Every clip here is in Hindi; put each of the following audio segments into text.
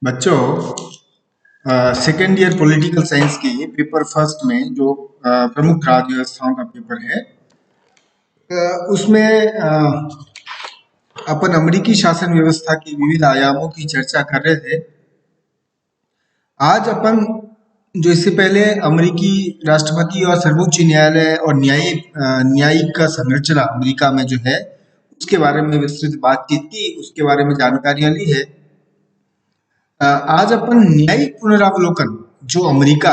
बच्चों, सेकेंड ईयर पॉलिटिकल साइंस के पेपर फर्स्ट में जो प्रमुख राज्य व्यवस्थाओं का पेपर है, उसमें अपन अमेरिकी शासन व्यवस्था के विविध आयामों की चर्चा कर रहे थे। आज अपन जो इससे पहले अमेरिकी राष्ट्रपति और सर्वोच्च न्यायालय और न्यायिक का संरचना अमेरिका में जो है उसके बारे में विस्तृत बातचीत की, उसके बारे में जानकारियां ली है। आज अपन न्यायिक पुनरावलोकन, जो अमेरिका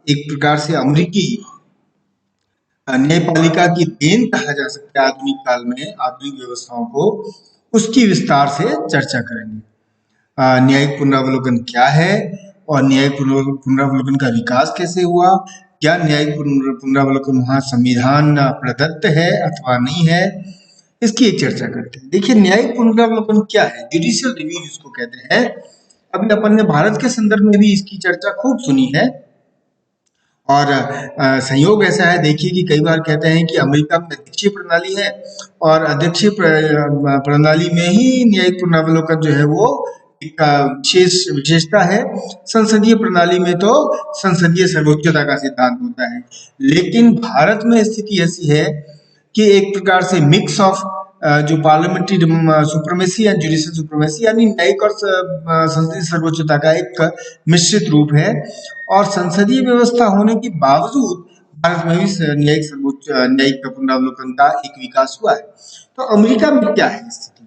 एक प्रकार से अमेरिकी न्यायपालिका की देन कहा जा सकता है आधुनिक काल में, आधुनिक व्यवस्थाओं को, उसकी विस्तार से चर्चा करेंगे। न्यायिक पुनरावलोकन क्या है और न्यायिक पुनरावलोकन का विकास कैसे हुआ, क्या न्यायिक पुनरावलोकन वहाँ संविधान प्रदत्त है अथवा नहीं है, इसकी एक चर्चा करते हैं। देखिए, न्यायिक पुनरावलोकन क्या है, जुडिशियल रिव्यू जिसको कहते हैं। अभी अपन ने भारत के संदर्भ में भी इसकी चर्चा खूब सुनी है और संयोग ऐसा है, देखिए कि कई बार कहते हैं कि अमेरिका में अध्यक्षीय प्रणाली है और अध्यक्षीय प्रणाली में ही न्यायिक पुनरावलोकन जो है वो एक विशेषता है। संसदीय प्रणाली में तो संसदीय सर्वोच्चता का सिद्धांत होता है, लेकिन भारत में स्थिति ऐसी है कि एक प्रकार से मिक्स ऑफ जो parliamentary supremacy and judicial supremacy, यानी न्यायिक और संसदीय सर्वोच्चता का एक मिश्रित रूप है। और संसदीय व्यवस्था होने के बावजूद भारत में भी न्यायिक पुनरावलोकन का एक विकास हुआ है। तो अमेरिका में क्या है स्थिति?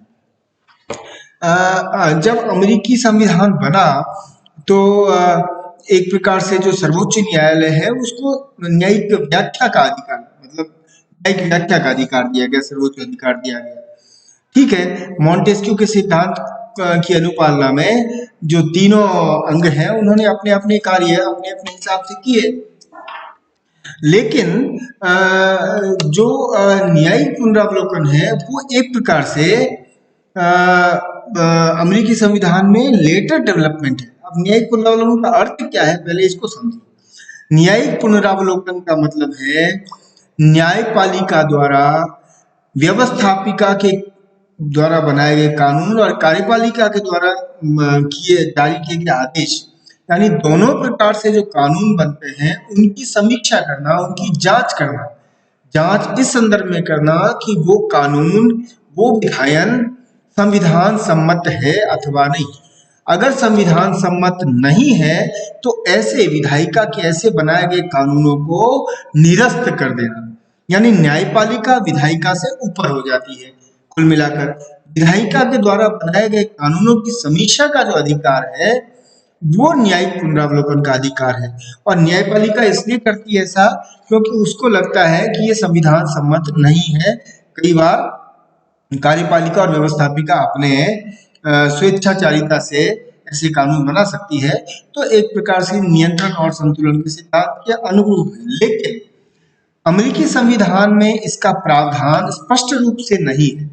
जब अमेरिकी संविधान बना तो एक प्रकार से जो सर्वोच्च न्यायालय है उसको न्यायिक व्याख्या का अधिकार, मतलब न्यायिक व्याख्या का अधिकार दिया गया, सर्वोच्च अधिकार दिया गया। ठीक है, मॉन्टेस्क्यू के सिद्धांत की अनुपालना में जो तीनों अंग हैं उन्होंने अपने अपने कार्य अपने अपने हिसाब से किए, लेकिन जो न्यायिक पुनरावलोकन है वो एक प्रकार से अमेरिकी संविधान में लेटर डेवलपमेंट है। अब न्यायिक पुनरावलोकन का अर्थ क्या है, पहले इसको समझिए। न्यायिक पुनरावलोकन का मतलब है न्यायपालिका द्वारा व्यवस्थापिका के द्वारा बनाए गए कानून और कार्यपालिका के द्वारा जारी किए गए आदेश, यानी दोनों प्रकार से जो कानून बनते हैं उनकी समीक्षा करना, उनकी जांच करना। जांच इस संदर्भ में करना कि वो कानून, वो विधायन संविधान सम्मत है अथवा नहीं। अगर संविधान सम्मत नहीं है तो ऐसे विधायिका के ऐसे बनाए गए कानूनों को निरस्त कर देना, यानी न्यायपालिका विधायिका से ऊपर हो जाती है। कुल मिलाकर विधायिका के द्वारा बनाए गए कानूनों की समीक्षा का जो अधिकार है वो न्यायिक पुनरावलोकन का अधिकार है। और न्यायपालिका इसलिए करती है ऐसा क्योंकि उसको लगता है कि ये संविधान सम्मत नहीं है। कई बार कार्यपालिका और व्यवस्थापिका अपने स्वेच्छाचारिता से ऐसे कानून बना सकती है, तो एक प्रकार से नियंत्रण और संतुलन के सिद्धांत के अनुरूप है। लेकिन अमेरिकी संविधान में इसका प्रावधान स्पष्ट रूप से नहीं है।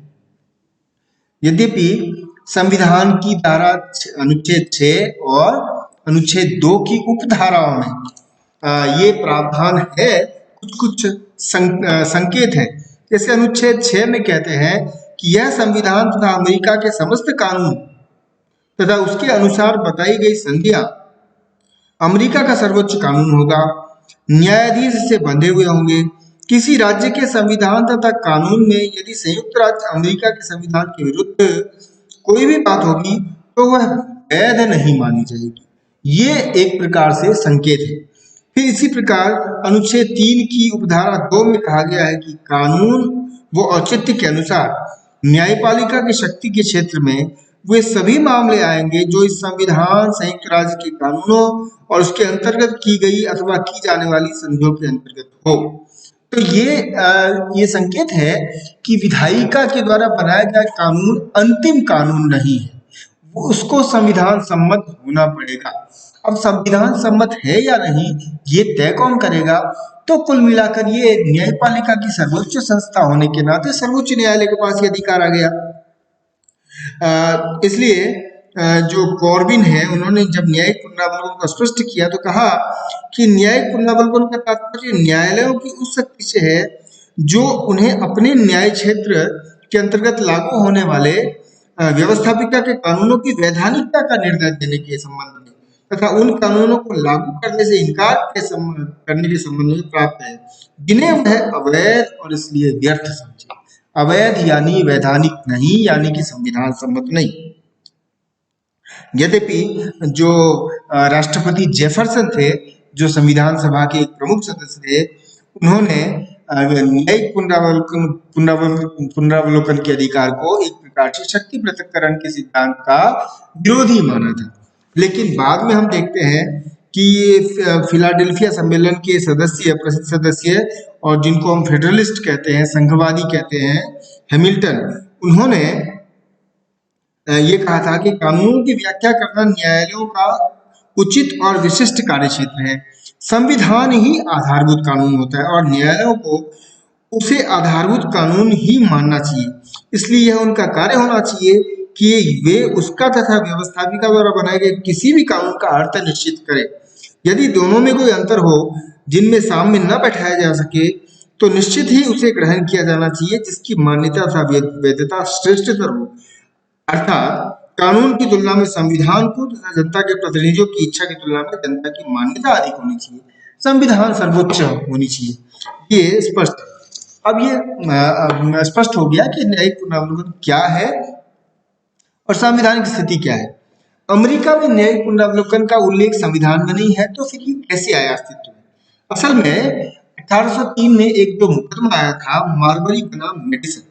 यद्यपि संविधान की धारा अनुच्छेद 6 और अनुच्छेद 2 की उपधाराओं में ये प्रावधान है, कुछ कुछ संकेत है। जैसे अनुच्छेद 6 में कहते हैं कि यह संविधान तथा अमेरिका के समस्त कानून तथा उसके अनुसार बताई गई संधियां अमेरिका का सर्वोच्च कानून होगा, न्यायाधीश इससे बंधे हुए होंगे। किसी राज्य के संविधान तथा कानून में यदि संयुक्त राज्य अमेरिका के संविधान के विरुद्ध कोई भी बात होगी तो वह वैध नहीं मानी जाएगी। ये एक प्रकार से संकेत है। फिर इसी प्रकार अनुच्छेद 3 की उपधारा 2 में कहा गया है कि कानून वो औचित्य के अनुसार न्यायपालिका की शक्ति के क्षेत्र में वे सभी मामले आएंगे जो इस संविधान, संयुक्त राज्य के कानूनों और उसके अंतर्गत की गई अथवा की जाने वाली संधियों के अंतर्गत हो। तो ये संकेत है कि विधायिका के द्वारा बनाया गया कानून अंतिम कानून नहीं है, वो उसको संविधान सम्मत होना पड़ेगा। अब संविधान सम्मत है या नहीं ये तय कौन करेगा? तो कुल मिलाकर ये न्यायपालिका की सर्वोच्च संस्था होने के नाते सर्वोच्च न्यायालय के पास ये अधिकार आ गया। इसलिए जो कॉर्बिन है उन्होंने जब न्यायिक पुनरावलोकन को स्पष्ट किया तो कहा कि न्यायिक पुनरावलोकन का तात्पर्य न्यायालयों की उस शक्ति से है जो उन्हें अपने न्याय क्षेत्र के अंतर्गत लागू होने वाले व्यवस्थापिका के कानूनों की वैधानिकता का निर्णय देने के संबंध में तथा उन कानूनों को लागू करने से इनकार करने के संबंध में प्राप्त है, जिन्हें वह अवैध और इसलिए व्यर्थ समझे। अवैध यानी वैधानिक नहीं, यानी कि संविधान सम्मत नहीं। यद्यपि जो राष्ट्रपति जेफरसन थे, जो संविधान सभा के एक प्रमुख सदस्य थे, उन्होंने न्यायिक पुनरावलोकन के अधिकार को एक प्रकार से शक्ति पृथक्करण के सिद्धांत का विरोधी माना था। लेकिन बाद में हम देखते हैं कि ये फिलाडेल्फिया सम्मेलन के सदस्य, प्रसिद्ध सदस्य, और जिनको हम फेडरलिस्ट कहते हैं, संघवादी कहते हैं, हैमिल्टन, उन्होंने ये कहा था कि कानूनों की व्याख्या करना न्यायालयों का उचित और विशिष्ट कार्य क्षेत्र है। संविधान ही आधारभूत कानून होता है और न्यायालयों को उसे आधारभूत कानून ही मानना चाहिए। इसलिए यह उनका कार्य होना चाहिए कि वे उसका तथा व्यवस्थापिका द्वारा बनाए गए किसी भी कानून का अर्थ निश्चित करें। यदि दोनों में कोई अंतर हो जिनमें साम्य न बैठाया जा सके, तो निश्चित ही उसे ग्रहण किया जाना चाहिए जिसकी मान्यता तथा वैधता श्रेष्ठतर हो। अर्थात कानून की तुलना में संविधान को तथा जनता के प्रतिनिधियों की इच्छा की तुलना में जनता की मान्यता अधिक होनी चाहिए, संविधान सर्वोच्च होनी चाहिए। ये स्पष्ट है। अब ये स्पष्ट हो गया कि न्यायिक पुनरावलोकन क्या है और संवैधानिक स्थिति क्या है। अमेरिका में न्यायिक पुनरावलोकन का उल्लेख संविधान में नहीं है, तो फिर ये कैसे आया अस्तित्व में? असल में 1803 में एक जो मुकदमा आया था, मार्बरी बनाम मेडिसन,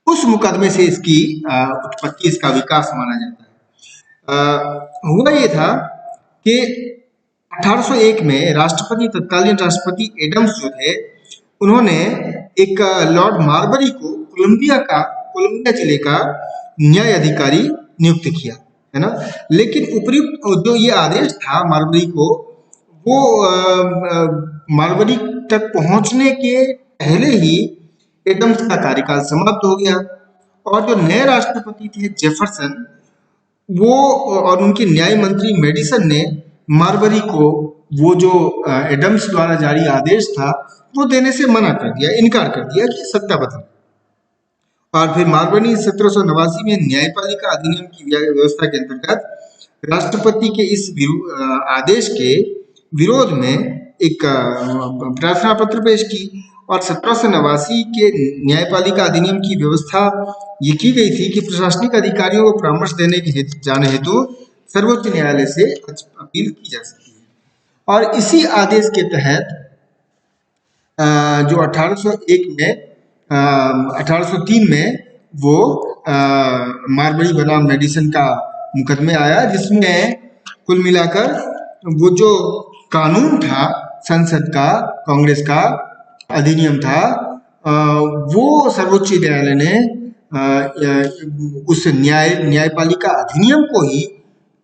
उस मुकदमे से इसकी उत्पत्ति, इसका विकास माना जाता है। हुआ ये था कि 1801 में राष्ट्रपति, तत्कालीन राष्ट्रपति एडम्स जो थे, उन्होंने एक लॉर्ड मार्बरी को कोलंबिया जिले का न्याय अधिकारी नियुक्त किया, है ना। लेकिन उपयुक्त जो ये आदेश था मार्बरी को, वो मार्बरी तक पहुंचने के पहले ही एडम्स का कार्यकाल समाप्त हो गया और जो नए राष्ट्रपति थे जेफरसन, वो और उनके न्याय मंत्री मेडिसन ने मार्बरी को वो जो एडम्स द्वारा जारी आदेश था वो देने से मना कर दिया, इनकार कर दिया कि सत्ता बदले। और फिर मार्बरी 1789 में न्यायपालिका अधिनियम की व्यवस्था के अंतर्गत राष्ट्रपति के इस आदेश के विरोध में एक प्रार्थना पत्र पेश की और 1789 के न्यायपालिका अधिनियम की व्यवस्था ये की गई थी कि प्रशासनिक अधिकारियों को परामर्श देने के जाने हेतु सर्वोच्च न्यायालय से अपील की जा सकती है। और इसी आदेश के तहत जो 1803 में वो मार्बरी बनाम मेडिसन का मुकदमे आया, जिसमें कुल मिलाकर वो जो कानून था संसद का, कांग्रेस का अधिनियम था, वो सर्वोच्च न्यायालय ने उस न्यायपालिका अधिनियम को ही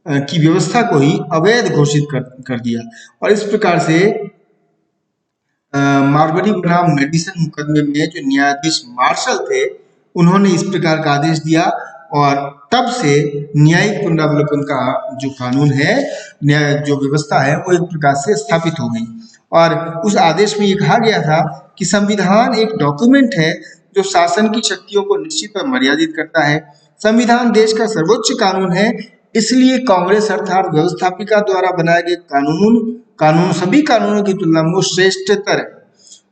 की व्यवस्था को ही अवैध घोषित कर दिया। और इस प्रकार से मार्बरी बनाम मेडिसन मुकदमे में जो न्यायाधीश मार्शल थे, उन्होंने इस प्रकार का आदेश दिया और तब से न्यायिक पुनरावलोकन का जो कानून है, जो व्यवस्था है, वो एक प्रकार से स्थापित हो गई। और उस आदेश में ये कहा गया था कि संविधान एक डॉक्यूमेंट है जो शासन की शक्तियों को निश्चित और मर्यादित करता है। संविधान देश का सर्वोच्च कानून है, इसलिए कांग्रेस अर्थात व्यवस्थापिका द्वारा बनाए गए कानून सभी कानूनों की तुलना में श्रेष्ठतर है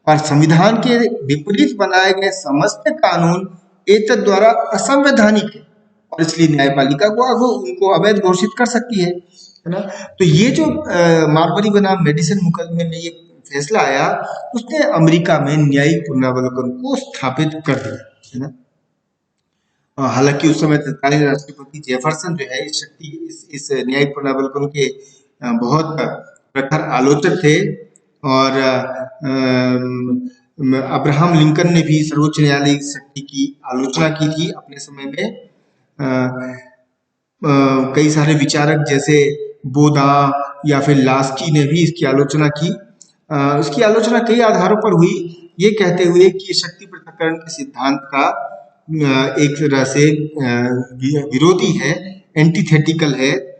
और संविधान के विपरीत बनाए गए समस्त कानून एतद द्वारा असंवैधानिक है और इसलिए न्यायपालिका को उनको अवैध घोषित कर सकती है ना। तो ये जो मार्बरी बनाम मेडिसन मुकदमे में ये फैसला आया, उसने अमेरिका में न्यायिक पुनरावलोकन को स्थापित कर दिया, है ना। हालांकि उस समय तत्कालीन राष्ट्रपति जेफरसन जो है इस न्यायिक पुनरावलोकन के बहुत प्रखर आलोचक थे और अब्राहम लिंकन ने भी सर्वोच्च न्यायालय की शक्ति की आलोचना की थी अपने समय में। कई सारे विचारक जैसे बोदा या फिर लास्की ने भी इसकी आलोचना की। इसकी आलोचना कई आधारों पर हुई, ये कहते हुए कि शक्ति पृथक्करण के सिद्धांत का एक तरह से विरोधी है, एंटीथेटिकल है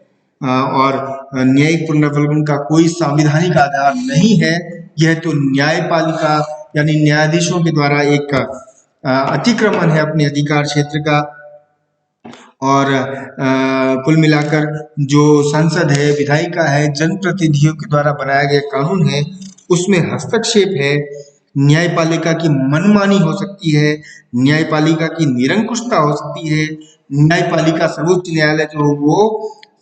और न्यायिक पुनरावलोकन का कोई संवैधानिक आधार नहीं है। यह तो न्यायपालिका यानी न्यायाधीशों के द्वारा एक अतिक्रमण है अपने अधिकार क्षेत्र का। और कुल मिलाकर जो संसद है, विधायिका है, जनप्रतिनिधियों के द्वारा बनाया गया कानून है, उसमें हस्तक्षेप है। न्यायपालिका की मनमानी हो सकती है, न्यायपालिका की निरंकुशता हो सकती है। न्यायपालिका सर्वोच्च न्यायालय जो वो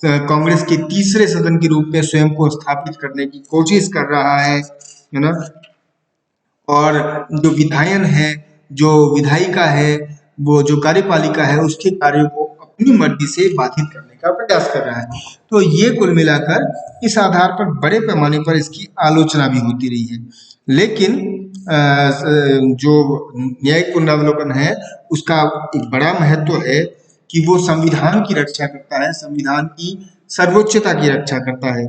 कांग्रेस के तीसरे सदन के रूप में स्वयं को स्थापित करने की कोशिश कर रहा है ना। और जो विधायन है, जो विधायिका है, वो जो कार्यपालिका है, उसके कार्यों को अपनी मर्जी से बाधित करने का प्रयास कर रहा है। तो ये कुल मिलाकर इस आधार पर बड़े पैमाने पर इसकी आलोचना भी होती रही है। लेकिन जो न्यायिक पुनरावलोकन है, उसका एक बड़ा महत्व है कि वो संविधान की रक्षा करता है, संविधान की सर्वोच्चता की रक्षा करता है।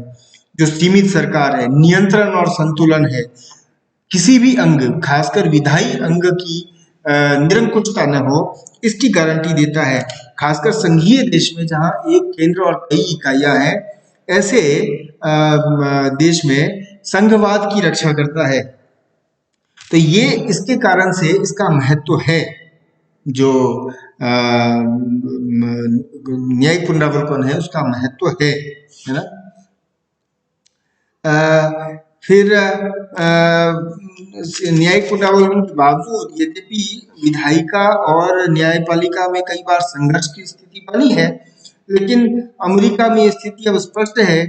जो सीमित सरकार है, नियंत्रण और संतुलन है, किसी भी अंग, खासकर विधायी अंग की निरंकुशता न हो, इसकी गारंटी देता है। खासकर संघीय देश में जहां एक केंद्र और कई इकाइयां हैं, ऐसे देश में संघवाद की रक्षा करता है। तो ये इसके कारण से इसका महत्व है। जो न्यायिक पुनरावलोकन है, उसका महत्व है ना। फिर न्यायिक पुनरावलोकन के बावजूद यद्यपि विधायिका और न्यायपालिका में कई बार संघर्ष की स्थिति बनी है, लेकिन अमेरिका में ये स्थिति अब स्पष्ट है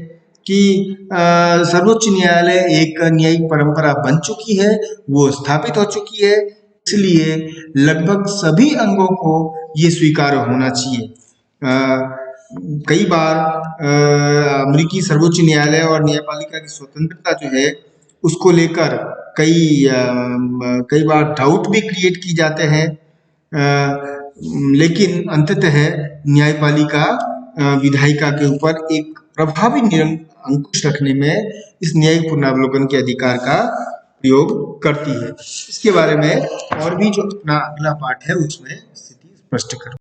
कि सर्वोच्च न्यायालय एक न्यायिक परंपरा बन चुकी है, वो स्थापित हो चुकी है, इसलिए लगभग सभी अंगों को ये स्वीकार्य होना चाहिए। कई बार अमेरिकी सर्वोच्च न्यायालय और न्यायपालिका की स्वतंत्रता जो है, उसको लेकर कई बार डाउट भी क्रिएट की जाते हैं, लेकिन अंततः न्यायपालिका विधायिका के ऊपर एक प्रभावी अंकुश रखने में इस न्यायिक पुनरावलोकन के अधिकार का प्रयोग करती है। इसके बारे में और भी जो अपना अगला पार्ट है उसमें स्थिति स्पष्ट करूँ।